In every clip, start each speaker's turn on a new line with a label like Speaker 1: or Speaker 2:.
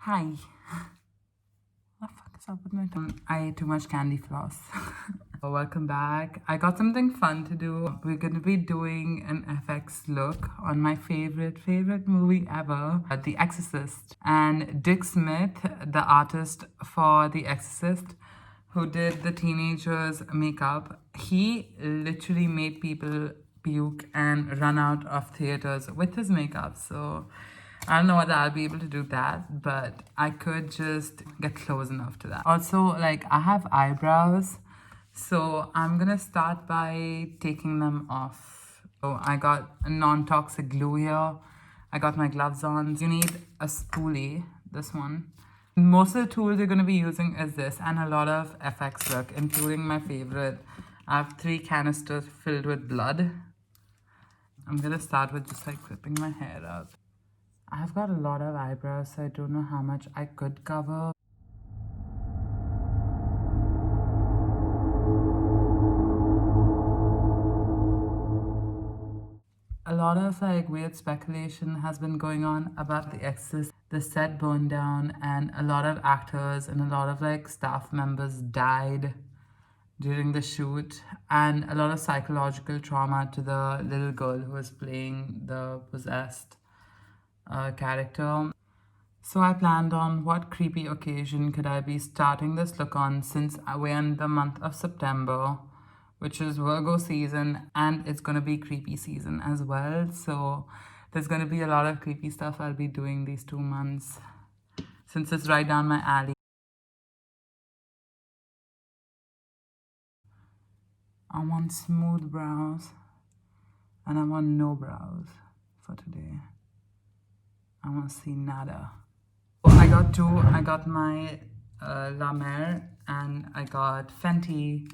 Speaker 1: Hi. What the fuck is up with my tongue? I ate too much candy floss. Welcome back. I got something fun to do. We're gonna be doing an FX look on my favorite movie ever, The Exorcist. And Dick Smith, the artist for The Exorcist, who did the teenagers' makeup, he literally made people puke and run out of theaters with his makeup. So I don't know whether I'll be able to do that, but I could just get close enough to that. Also, like, I have eyebrows, so I'm gonna start by taking them off. So I got a non-toxic glue here. I got my gloves on. You need a spoolie, this one. Most of the tools you're gonna be using is this and a lot of FX work, including my favorite. I have 3 canisters filled with blood. I'm gonna start with just like clipping my hair up. I've got a lot of eyebrows, so I don't know how much I could cover. A lot of like weird speculation has been going on about The Exorcist. The set burned down and a lot of actors and a lot of like staff members died during the shoot, and a lot of psychological trauma to the little girl who was playing the possessed character. So I planned on what creepy occasion could I be starting this look on, since we're in the month of September, which is Virgo season, and it's gonna be creepy season as well. So there's gonna be a lot of creepy stuff I'll be doing these 2 months, since it's right down my alley. I want smooth brows and I want no brows for today. I want to see nada. I got 2. I got my La Mer and I got Fenty.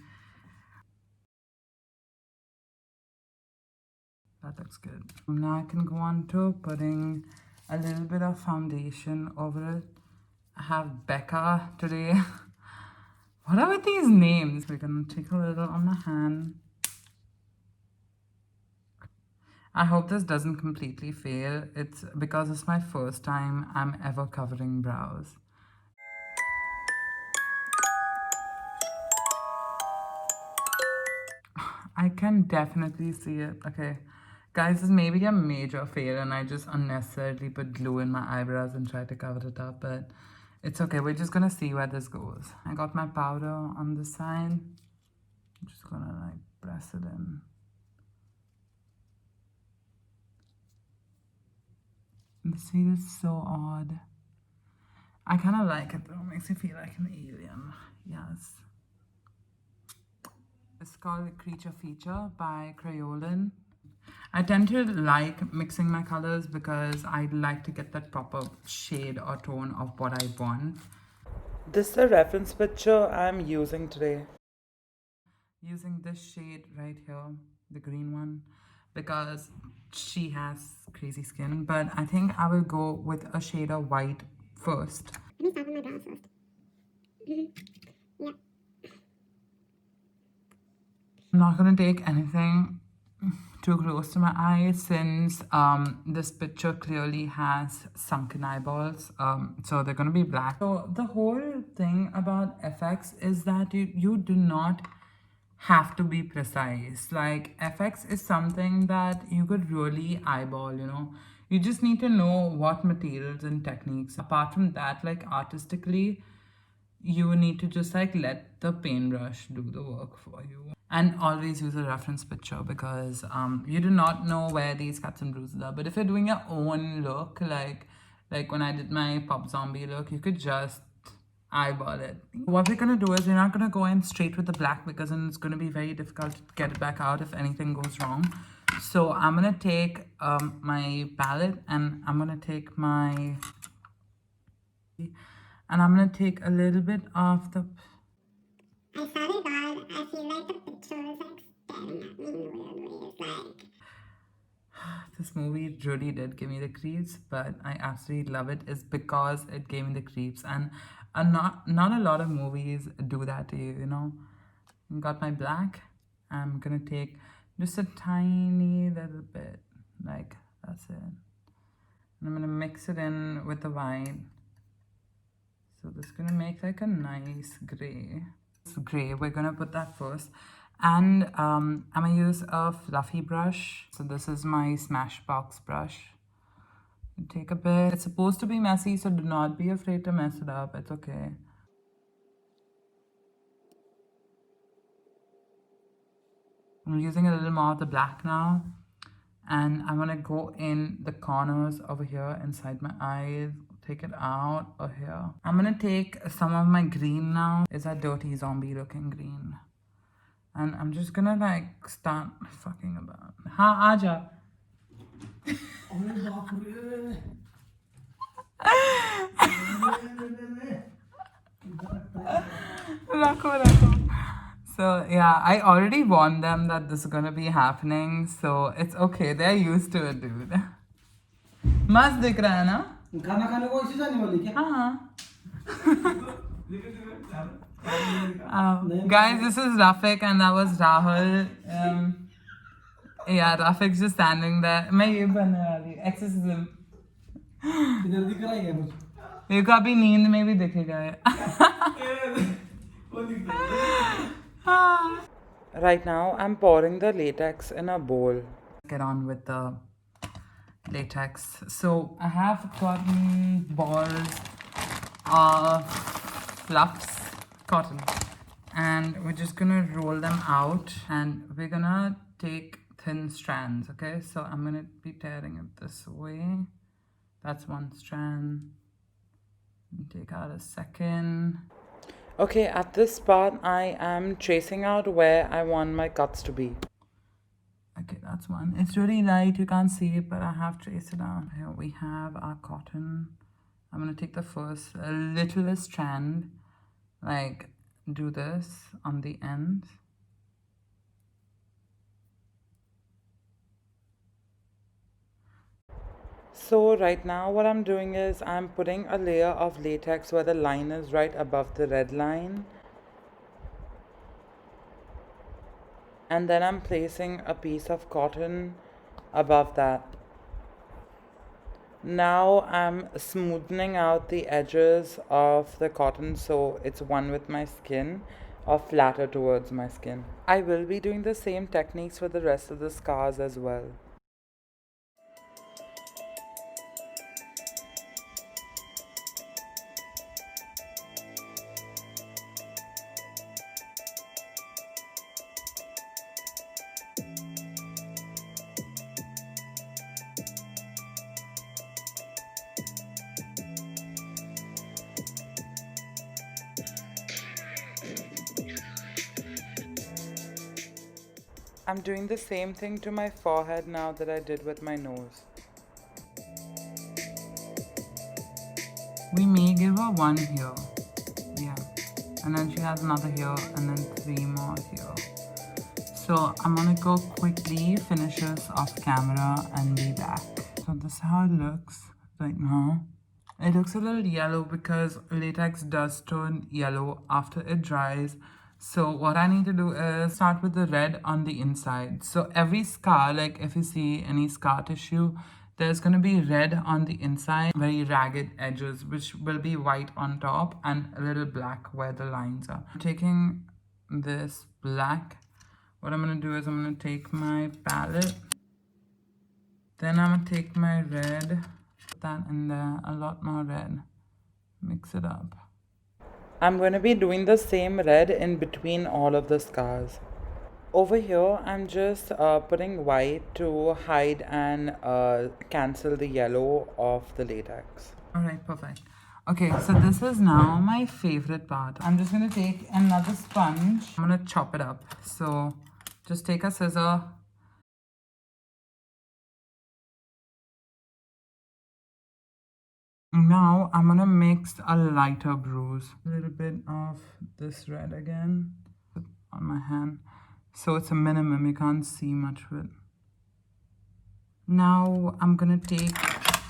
Speaker 1: That looks good. Now I can go on to putting a little bit of foundation over it. I have Becca today. What are with these names? We're gonna take a little on the hand. I hope this doesn't completely fail. It's because it's my first time I'm ever covering brows. I can definitely see it. Okay. Guys, this may be a major fail and I just unnecessarily put glue in my eyebrows and try to cover it up, but it's okay. We're just gonna see where this goes. I got my powder on the side. I'm just gonna like press it in. This feels so odd. I kind of like it though. It makes me feel like an alien. Yes. It's called Creature Feature by Kryolan. I tend to like mixing my colors because I like to get that proper shade or tone of what I want. This is a reference picture I'm using today. Using this shade right here, the green one, because she has crazy skin. But I think I will go with a shade of white first. Let me start with my brows first. Yeah. I'm not gonna take anything too close to my eyes, since this picture clearly has sunken eyeballs, so they're gonna be black. So the whole thing about FX is that you do not have to be precise. Like, FX is something that you could really eyeball, you know. You just need to know what materials and techniques. Apart from that, like, artistically, you need to just like let the paintbrush do the work for you, and always use a reference picture, because you do not know where these cuts and bruises are. But if you're doing your own look, like when I did my pop zombie look, you could just eyeball it. What we're gonna do is we're not gonna go in straight with the black, because then it's gonna be very difficult to get it back out if anything goes wrong. So I'm gonna take my palette, and I'm gonna take my, and I'm gonna take a little bit of the. I swear to God, I feel like the picture is like staring at me in weird ways. Like, this movie really did give me the creeps, but I absolutely love it. Is because it gave me the creeps, and not a lot of movies do that to you. You know, got my black. I'm gonna take just a tiny little bit, like that's it. And I'm gonna mix it in with the white. So this is gonna make like a nice gray. It's gray, we're gonna put that first. And I'm gonna use a fluffy brush. So this is my Smashbox brush. Take a bit. It's supposed to be messy, so do not be afraid to mess it up. It's okay. I'm using a little more of the black now. And I'm gonna go in the corners over here inside my eyes, take it out over here. I'm gonna take some of my green now. It's a dirty zombie looking green. And I'm just gonna like start fucking about. Ha, aja. Rako. So yeah, I already warned them that this is gonna be happening, so it's okay. They're used to it, dude. मस्त दिख रहा है ना?
Speaker 2: खाना खाने को इसी जाने वाली क्या?
Speaker 1: Guys, this is Rafik and that was Rahul. Yeah, Rafik's just standing there. मैं ये बनने वाली exorcism.
Speaker 2: इधर दिख रहा है क्या कुछ?
Speaker 1: ये को अभी नींद में भी दिखेगा. Right now, I'm pouring the latex in a bowl. Get on with the latex. So I have gotten balls of fluffs, cotton, and we're just gonna roll them out and we're gonna take thin strands. Okay, so I'm gonna be tearing it this way. That's one strand. Take out a second. Okay, at this spot I am tracing out where I want my cuts to be. Okay, that's one. It's really light, you can't see it, but I have traced it out. Here we have our cotton. I'm gonna take the first littlest strand, like do this on the end. So right now what I'm doing is I'm putting a layer of latex where the line is right above the red line. And then I'm placing a piece of cotton above that. Now I'm smoothing out the edges of the cotton so it's one with my skin or flatter towards my skin. I will be doing the same techniques for the rest of the scars as well. I'm doing the same thing to my forehead now that I did with my nose. We may give her one here. Yeah. And then she has another here and then 3 more here. So I'm gonna go quickly finish this off camera and be back. So this is how it looks right now. It looks a little yellow because latex does turn yellow after it dries. So what I need to do is start with the red on the inside. So every scar, like if you see any scar tissue, there's going to be red on the inside, very ragged edges, which will be white on top and a little black where the lines are. I'm taking this black. What I'm going to do is I'm going to take my palette. Then I'm going to take my red, put that in there, a lot more red. Mix it up. I'm going to be doing the same red in between all of the scars. Over here, I'm just putting white to hide and cancel the yellow of the latex. Alright, perfect. Okay, so this is now my favorite part. I'm just going to take another sponge. I'm going to chop it up. So just take a scissor. Now I'm gonna mix a lighter bruise. A little bit of this red again on my hand. So it's a minimum, you can't see much of it. Now I'm gonna take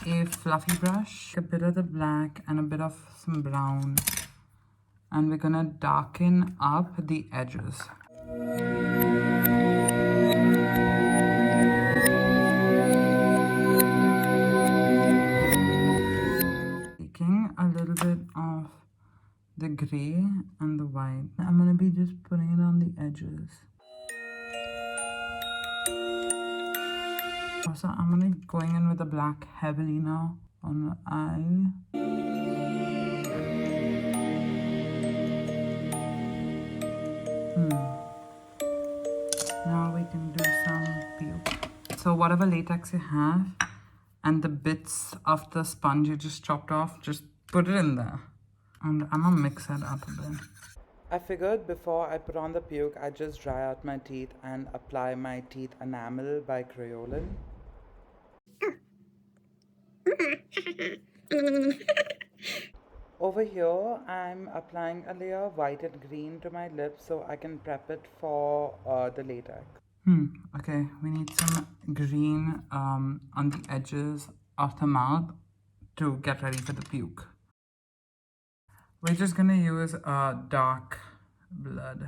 Speaker 1: a fluffy brush, a bit of the black and a bit of some brown. And we're gonna darken up the edges. A little bit of the gray and the white. I'm gonna be just putting it on the edges. Also, I'm gonna going in with the black heavily now on the eye. Now we can do some puke. So whatever latex you have and the bits of the sponge you just chopped off, just put it in there. And I'm gonna mix it up a bit. I figured before I put on the puke, I just dry out my teeth and apply my teeth enamel by Kryolan. Over here, I'm applying a layer of white and green to my lips so I can prep it for the latex. Okay, we need some green on the edges of the mouth to get ready for the puke. We're just gonna use dark blood.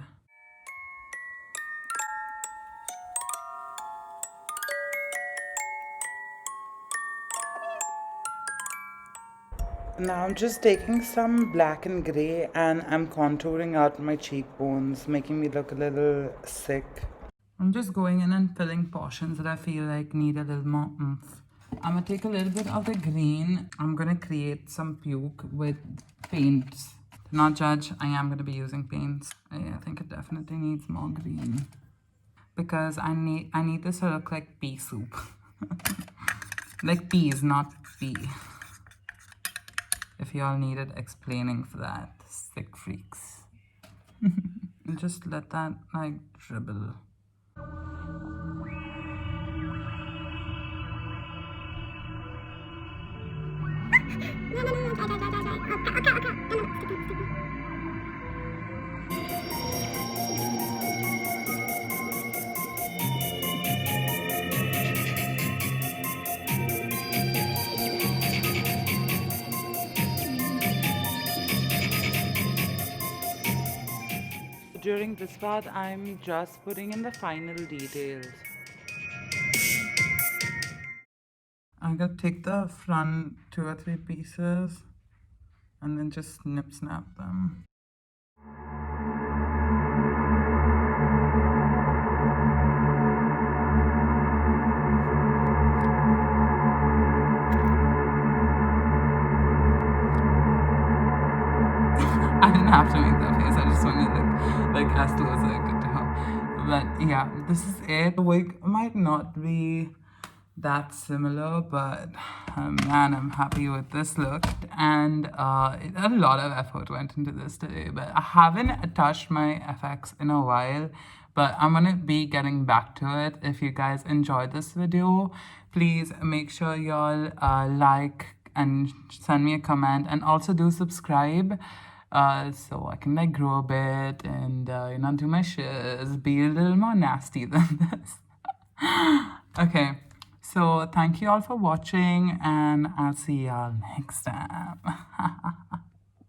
Speaker 1: Now I'm just taking some black and gray and I'm contouring out my cheekbones, making me look a little sick. I'm just going in and filling portions that I feel like need a little more oomph. I'm gonna take a little bit of the green. I'm gonna create some puke with paints. Do not judge, I am gonna be using paints. I think it definitely needs more green. Because I need this to look like pea soup. Like peas, not pea. If y'all needed explaining for that, sick freaks. Just let that like dribble. During this part, I'm just putting in the final details. I'm gonna take the front 2 or 3 pieces and then just snap them. I didn't have to make that face. I just wanted to look like as close as I could to her. But yeah, this is it. The wig might not be that similar, but man, I'm happy with this look. And a lot of effort went into this today, but I haven't touched my FX in a while. But I'm gonna be getting back to it. If you guys enjoyed this video, please make sure y'all like and send me a comment, and also do subscribe so I can like grow a bit and do my shiz, be a little more nasty than this. Okay, so thank you all for watching, and I'll see y'all next time.